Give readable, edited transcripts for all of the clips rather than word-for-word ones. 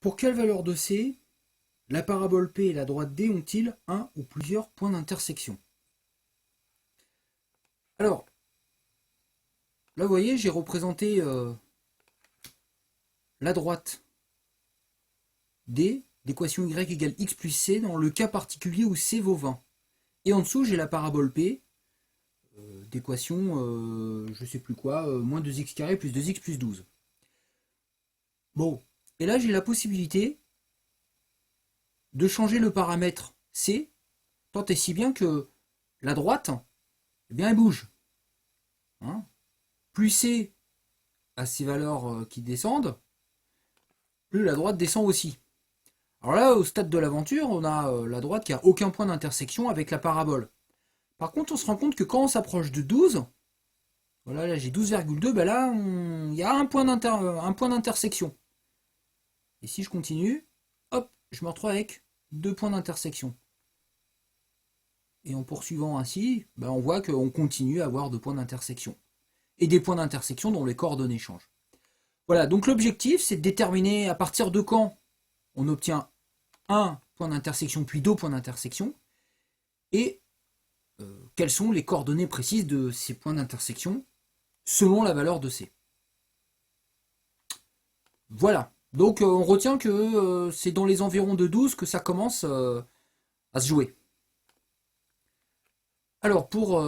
Pour quelle valeur de C, la parabole P et la droite D ont-ils un ou plusieurs points d'intersection? Alors, là vous voyez, j'ai représenté la droite D, l'équation Y égale X plus C, dans le cas particulier où C vaut 20. Et en dessous, j'ai la parabole P, d'équation, je sais plus quoi, moins 2x carré plus 2x plus 12. Bon, et là j'ai la possibilité de changer le paramètre C, tant et si bien que la droite, eh bien, elle bouge. Hein, plus C a ses valeurs qui descendent, plus la droite descend aussi. Alors là, au stade de l'aventure, on a la droite qui a aucun point d'intersection avec la parabole. Par contre, on se rend compte que quand on s'approche de 12, voilà, là j'ai 12,2, ben là, il y a un point d'intersection. Et si je continue, hop, je me retrouve avec deux points d'intersection. Et en poursuivant ainsi, ben on voit qu'on continue à avoir deux points d'intersection. Et des points d'intersection dont les coordonnées changent. Voilà, donc l'objectif, c'est de déterminer à partir de quand on obtient un point d'intersection puis deux points d'intersection, et quelles sont les coordonnées précises de ces points d'intersection selon la valeur de C. Voilà, donc on retient que c'est dans les environs de 12 que ça commence à se jouer. Alors pour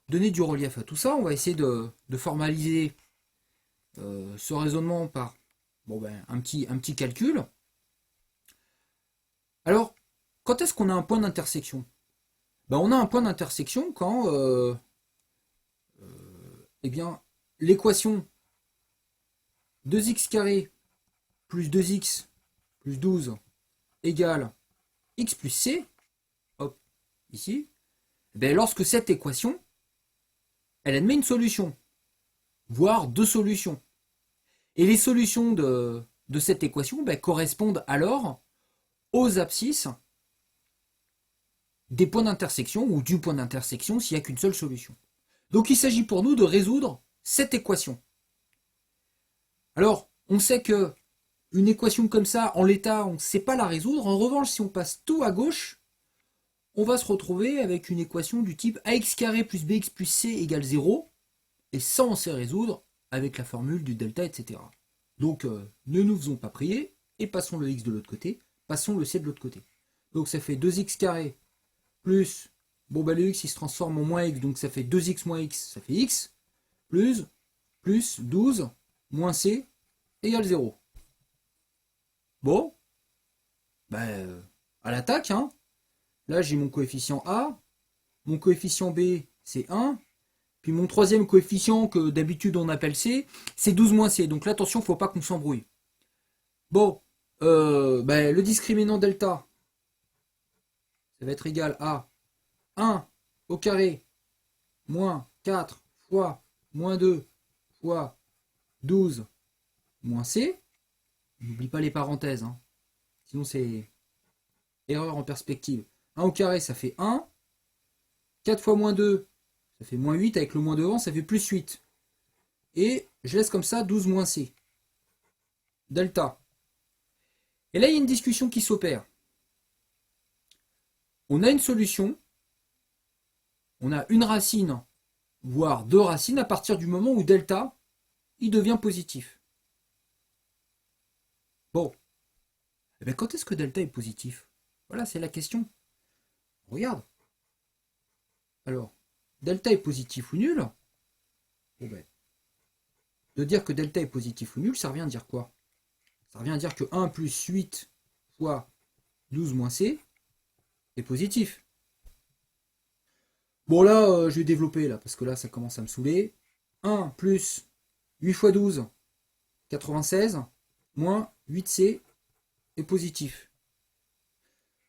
donner du relief à tout ça, on va essayer de formaliser ce raisonnement par un petit calcul. Alors, quand est-ce qu'on a un point d'intersection? On a un point d'intersection quand eh bien, l'équation 2x carré plus 2x plus 12 égale x plus c, hop, ici, lorsque cette équation, elle admet une solution, voire deux solutions. Et les solutions de cette équation correspondent alors aux abscisses des points d'intersection ou du point d'intersection s'il n'y a qu'une seule solution. Donc il s'agit pour nous de résoudre cette équation. Alors, on sait que une équation comme ça, en l'état, on ne sait pas la résoudre. En revanche, si on passe tout à gauche, on va se retrouver avec une équation du type ax carré plus bx plus c égale 0. Et ça, on sait résoudre avec la formule du delta, etc. Donc, ne nous faisons pas prier et passons le x de l'autre côté, passons le c de l'autre côté. Donc ça fait 2x carré plus, le x il se transforme en moins x, donc ça fait 2x moins x, ça fait x, plus 12 moins c égale 0. Bon, à l'attaque, hein. Là j'ai mon coefficient A, mon coefficient B c'est 1, puis mon troisième coefficient que d'habitude on appelle C, c'est 12 moins C, donc là attention, faut pas qu'on s'embrouille. Bon, le discriminant delta, ça va être égal à 1 au carré moins 4 fois moins 2 fois 12 moins C. N'oublie pas les parenthèses, hein. Sinon c'est erreur en perspective. 1 au carré, ça fait 1. 4 fois moins 2, ça fait moins 8. Avec le moins devant, ça fait plus 8. Et je laisse comme ça 12 moins C. Delta. Et là, il y a une discussion qui s'opère. On a une solution. On a une racine, voire deux racines, à partir du moment où delta, il devient positif. Bon. Quand est-ce que delta est positif? Voilà, c'est la question. Regarde. Alors, delta est positif ou nul? De dire que delta est positif ou nul, ça revient à dire quoi? Ça revient à dire que 1 plus 8 fois 12 moins c est positif. Bon là, je vais développer là, parce que là, ça commence à me saouler. 1 plus 8 fois 12, 96, moins 8c est positif.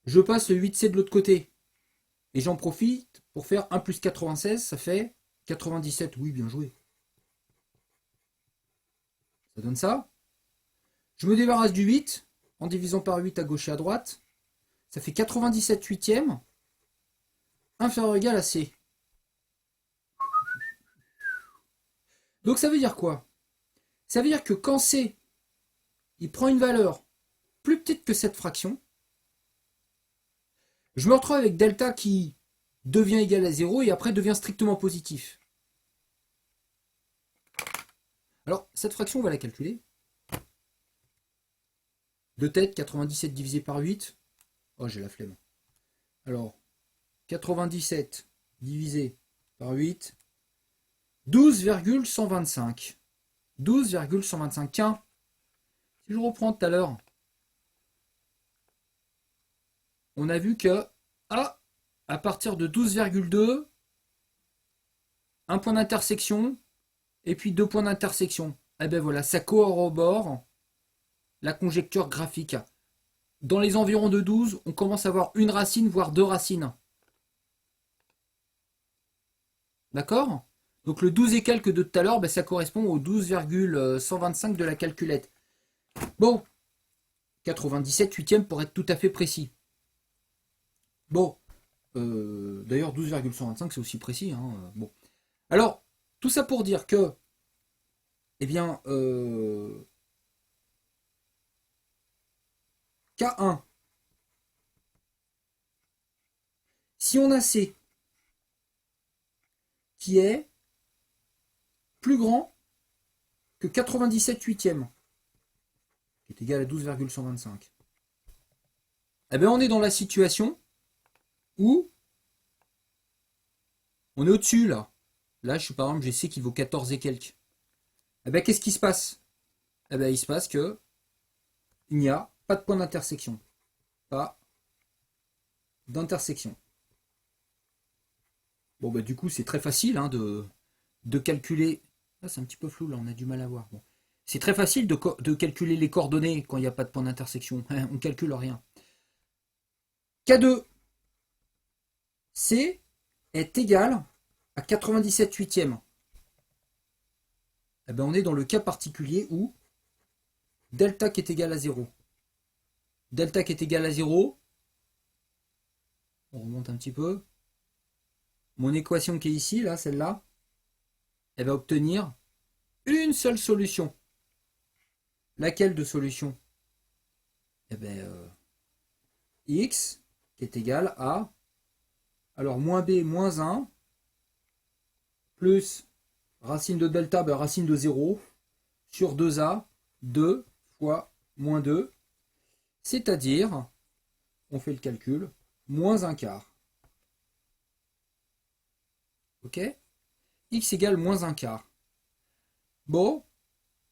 Je passe le 8c de l'autre côté. Et j'en profite pour faire 1 plus 96, ça fait 97. Oui, bien joué. Ça donne ça. Je me débarrasse du 8 en divisant par 8 à gauche et à droite. Ça fait 97 huitièmes inférieur ou égal à C. Donc ça veut dire quoi? Ça veut dire que quand C, il prend une valeur plus petite que cette fraction, je me retrouve avec delta qui devient égal à 0 et après devient strictement positif. Alors, cette fraction, on va la calculer. De tête, 97 divisé par 8. Oh, j'ai la flemme. Alors, 97 divisé par 8, 12,125. 12,125. Tiens, si je reprends tout à l'heure, on a vu que à partir de 12,2, un point d'intersection, et puis deux points d'intersection. Eh bien voilà, ça corrobore la conjecture graphique. Dans les environs de 12, on commence à avoir une racine, voire deux racines. D'accord? Donc le 12 et quelques de tout à l'heure, ben, ça correspond au 12,125 de la calculette. Bon, 97 huitièmes pour être tout à fait précis. Bon, d'ailleurs 12,125 c'est aussi précis. Hein, bon. Alors, tout ça pour dire que, eh bien, K1, si on a C qui est plus grand que 97 huitièmes, qui est égal à 12,125, eh bien on est dans la situation où on est au-dessus là. Là, je suis par exemple, j'ai C qui vaut 14 et quelques. Eh bien qu'est-ce qui se passe? Eh bien il se passe que il n'y a pas de point d'intersection. Pas d'intersection. Bon bah du coup c'est très facile hein, de calculer. Ah, c'est un petit peu flou là, on a du mal à voir. Bon. C'est très facile de calculer les coordonnées quand il n'y a pas de point d'intersection. On ne calcule rien. K2, C est égal à 97 huitièmes. Eh ben on est dans le cas particulier où delta qui est égal à 0. Delta qui est égal à 0, on remonte un petit peu. Mon équation qui est ici, là, celle-là, elle va obtenir une seule solution. Laquelle de solution? Eh bien, x qui est égal à, alors moins b moins 1, plus racine de delta, ben, racine de 0, sur 2a, 2 fois moins 2, c'est-à-dire, on fait le calcul, moins 1 quart. Ok? X égale moins 1 quart. Bon,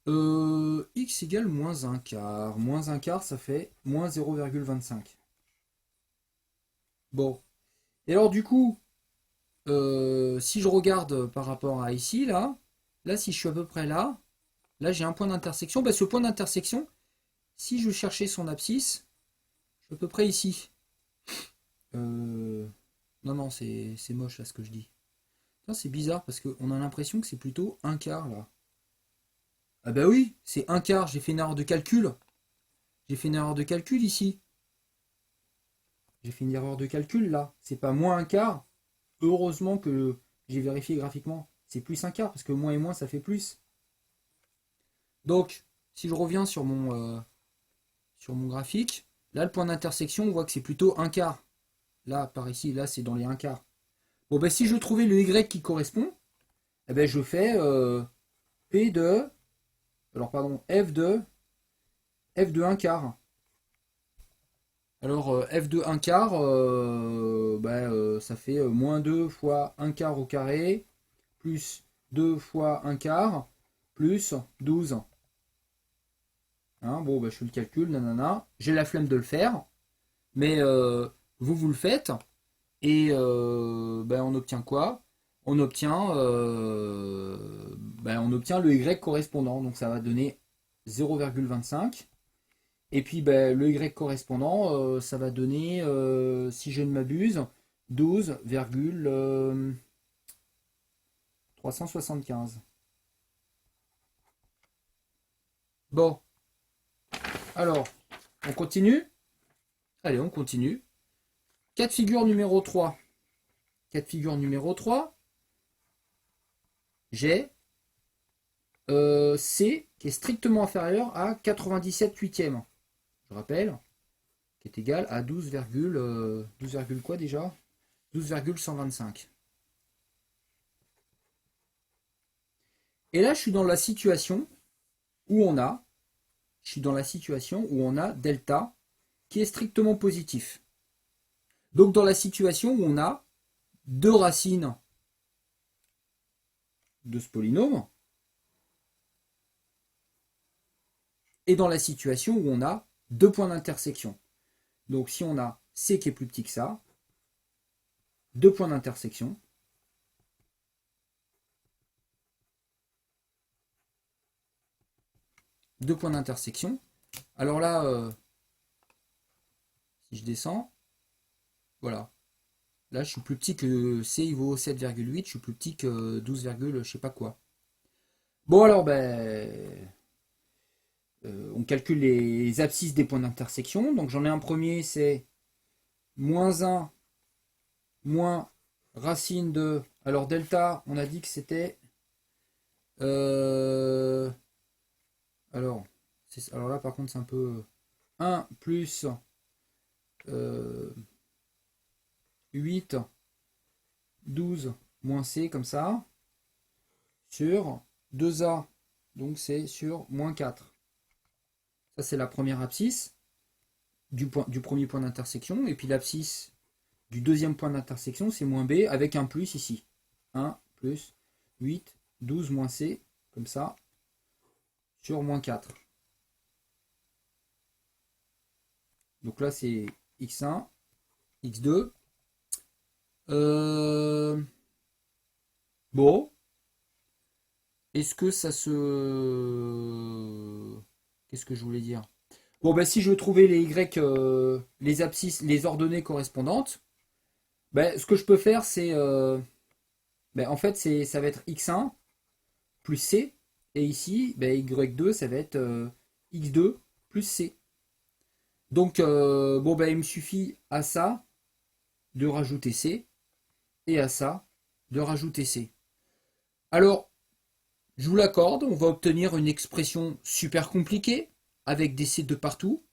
x égale moins 1 quart. Moins 1 quart, ça fait moins 0,25. Bon. Et alors du coup, si je regarde par rapport à ici, là, si je suis à peu près là j'ai un point d'intersection. Ben, ce point d'intersection, si je cherchais son abscisse, je suis à peu près ici. Non, c'est moche là ce que je dis. C'est bizarre parce qu'on a l'impression que c'est plutôt un quart là. Ah bah oui, c'est un quart, j'ai fait une erreur de calcul. J'ai fait une erreur de calcul ici. J'ai fait une erreur de calcul là. C'est pas moins un quart. Heureusement que j'ai vérifié graphiquement. C'est plus un quart parce que moins et moins ça fait plus. Donc, si je reviens sur mon graphique, là le point d'intersection, on voit que c'est plutôt un quart. Là, par ici, là c'est dans les un quart. Bon ben si je trouvais le Y qui correspond, eh ben je fais P de, alors pardon, F de 1 quart. Alors F de 1 quart, ça fait moins 2 fois 1 quart au carré, plus 2 fois 1 quart, plus 12. Hein, bon, ben, je fais le calcul, nanana. J'ai la flemme de le faire, mais vous le faites, et on obtient quoi? On obtient le Y correspondant, donc ça va donner 0,25. Et puis le Y correspondant, ça va donner, si je ne m'abuse, 12,375. Bon, alors, on continue? Allez, on continue. Cas de figure numéro 3. Cas de figure numéro 3, j'ai C qui est strictement inférieur à 97 huitièmes. je rappelle, qui est égal à 12, 12, quoi déjà 12,125. Et là, je suis dans la situation où on a, delta qui est strictement positif. Donc dans la situation où on a deux racines de ce polynôme, et dans la situation où on a deux points d'intersection. Donc si on a C qui est plus petit que ça, deux points d'intersection, alors là, si je descends, voilà. Là, je suis plus petit que C, il vaut 7,8, je suis plus petit que 12, je sais pas quoi. Bon, alors, on calcule les abscisses des points d'intersection. Donc, j'en ai un premier, c'est moins 1 moins racine de... Alors, delta, on a dit que c'était... alors là, par contre, c'est un peu... 1 plus 8, 12 moins C, comme ça, sur 2A, donc c'est sur moins 4. Ça, c'est la première abscisse du premier point d'intersection, et puis l'abscisse du deuxième point d'intersection, c'est moins B, avec un plus ici. 1 plus 8, 12 moins C, comme ça, sur moins 4. Donc là, c'est x1, x2. Bon. Est-ce que ça se... Qu'est-ce que je voulais dire? Bon, ben si je veux trouver les y, les abscisses, les ordonnées correspondantes, ce que je peux faire, c'est... en fait, ça va être x1 plus c. Et ici, y2, ça va être x2 plus c. Donc, il me suffit à ça de rajouter c. Et à ça de rajouter c. Alors, je vous l'accorde, on va obtenir une expression super compliquée, avec des c de partout,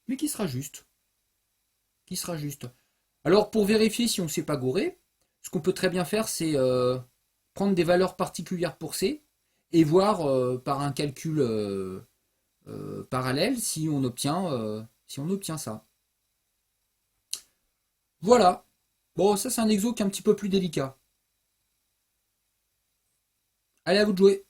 mais qui sera juste. Alors, pour vérifier si on ne s'est pas gouré, ce qu'on peut très bien faire, c'est prendre des valeurs particulières pour c, et voir par un calcul parallèle si on obtient ça. Voilà. Bon, ça c'est un exo qui est un petit peu plus délicat. Allez, à vous de jouer.